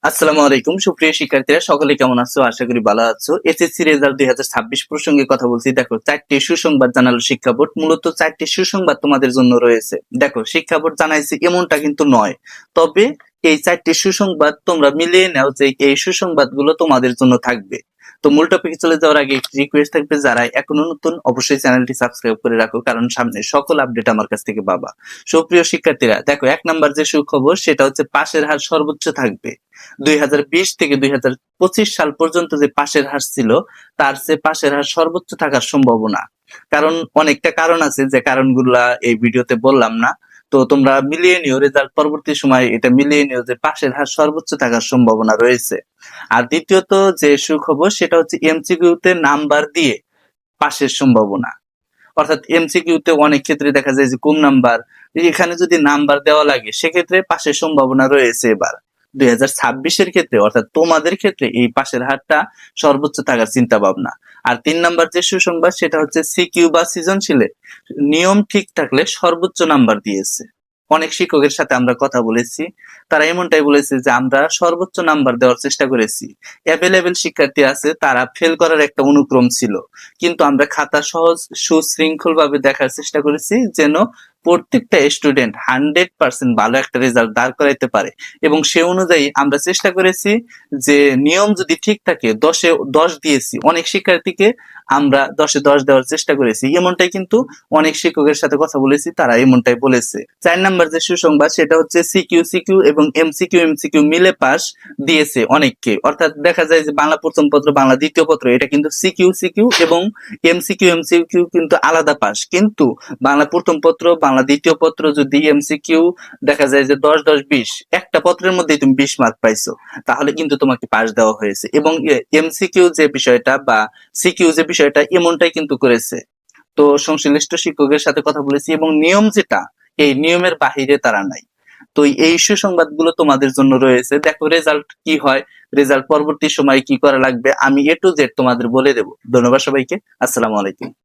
আসসালামু আলাইকুম সুপ্রিয় শিক্ষার্থীরা, সকলে কেমন আছো? আশা করি ভালো আছো। এসএসসি রেজাল্ট 2026 প্রসঙ্গে কথা বলছি। দেখো, চারটি সুসংবাদ জানালো শিক্ষা বোর্ড। মূলত চারটি সুসংবাদ তোমাদের জন্য রয়েছে। দেখো, শিক্ষা বোর্ড জানাইছে এমনটা কিন্তু নয়, তবে এই চারটি সুসংবাদ তোমরা মিলিয়ে নাও যে এই সুসংবাদগুলো তোমাদের জন্য থাকবে। তো মূল টপিকে চলে যাওয়ার আগে একটি রিকোয়েস্ট থাকবে, যারা এখনো নতুন অবশ্যই চ্যানেলটি সাবস্ক্রাইব করে রাখো, কারণ সামনে সকল আপডেট আমার কাছ থেকে পাবা। সুপ্রিয় শিক্ষার্থীরা, দেখো, এক নাম্বার যে সুখবর সেটা হচ্ছে পাশের হার সর্বোচ্চ থাকবে। 2020 থেকে 2025 সাল পর্যন্ত যে পাশের হার ছিল, তার চেয়ে পাশের হার সর্বোচ্চ থাকার সম্ভাবনা। কারণ অনেকটা কারণ আছে, যে কারণগুলা এই ভিডিওতে বললাম না। তো তোমরা মিলিয়ে নিও, রেজাল্ট পরবর্তী সময় এটা মিলিয়ে নিও যে পাশের হার সর্বোচ্চ থাকার সম্ভাবনা রয়েছে। আর দ্বিতীয়ত যে সুখবর সেটা হচ্ছে এমসিকিউ তে নাম্বার দিয়ে পাশের সম্ভাবনা। অর্থাৎ এমসিকিউ তে অনেক ক্ষেত্রে দেখা যায় যে কম নাম্বার, এখানে যদি নাম্বার দেওয়া লাগে সেক্ষেত্রে পাশের সম্ভাবনা রয়েছে। এবার 2026-এর ক্ষেত্রে অর্থাৎ তোমাদের ক্ষেত্রে এই পাশের হারটা সর্বোচ্চ থাকার চিন্তা ভাবনা। আর 3 নাম্বার যে সুসংবাদ সেটা হচ্ছে সিকিউ বা সৃজনশীলে নিয়ম ঠিক থাকলে সর্বোচ্চ নাম্বার দিয়েছে। অনেক শিক্ষকের সাথে আমরা কথা বলেছি, তারা এমনটাই বলেছে যে আমরা সর্বোচ্চ নাম্বার দেওয়ার চেষ্টা করেছি। অ্যাভেলেবেল শিক্ষার্থী আছে, তারা ফেল করার একটা অনুক্রম ছিল, কিন্তু আমরা খাতা সহজ সুশৃঙ্খল ভাবে দেখার চেষ্টা করেছি যেন প্রত্যেকটা স্টুডেন্ট 100% ভালো একটা রেজাল্ট দাঁড় করাইতে পারে। এবং সে অনুযায়ী আমরা চেষ্টা করেছি যে নিয়ম যদি ঠিক থাকে 10-এ 10 দিয়েছি। অনেক শিক্ষার্থীকে আমরা 10-এ 10 দেওয়ার চেষ্টা করেছি, এমনটাই কিন্তু অনেক শিক্ষকের সাথে কথা বলেছি, তারা এমনটাই বলেছে। 4 নাম্বার যে সুসংবাদ সেটা হচ্ছে সিকিউ সিকিউ এবং এমসিকিউ মিলে পাস দিয়েছে অনেককে। অর্থাৎ দেখা যায় যে বাংলা প্রথম পত্র, বাংলা দ্বিতীয় পত্র, এটা কিন্তু সিকিউ এবং এমসিকিউ কিন্তু আলাদা পাস। কিন্তু বাংলা প্রথম পত্র, বাংলা দ্বিতীয় পত্র যদি এমসিকিউ দেখা যায় যে 10-10-20, একটা পত্রের মধ্যেই তুমি 20 মার্ক পাইছো, তাহলে কিন্তু তোমাকে পাস দেওয়া হয়েছে। এবং এমসিকিউ যে বিষয়টা বা সিকিউ যে বিষয়টা, এমনটাই কিন্তু করেছে। তো সংশ্লিষ্ট শিক্ষকের সাথে কথা বলেছি এবং নিয়ম যেটা, এই নিয়মের বাহিরে তারা নাই। তো এই সুসংবাদগুলো তোমাদের জন্য রয়েছে। দেখো রেজাল্ট কি হয়, রেজাল্ট পরবর্তী সময়ে কি করা লাগবে আমি A to Z তোমাদের বলে দেবো। ধন্যবাদ সবাইকে। আসসালামু আলাইকুম।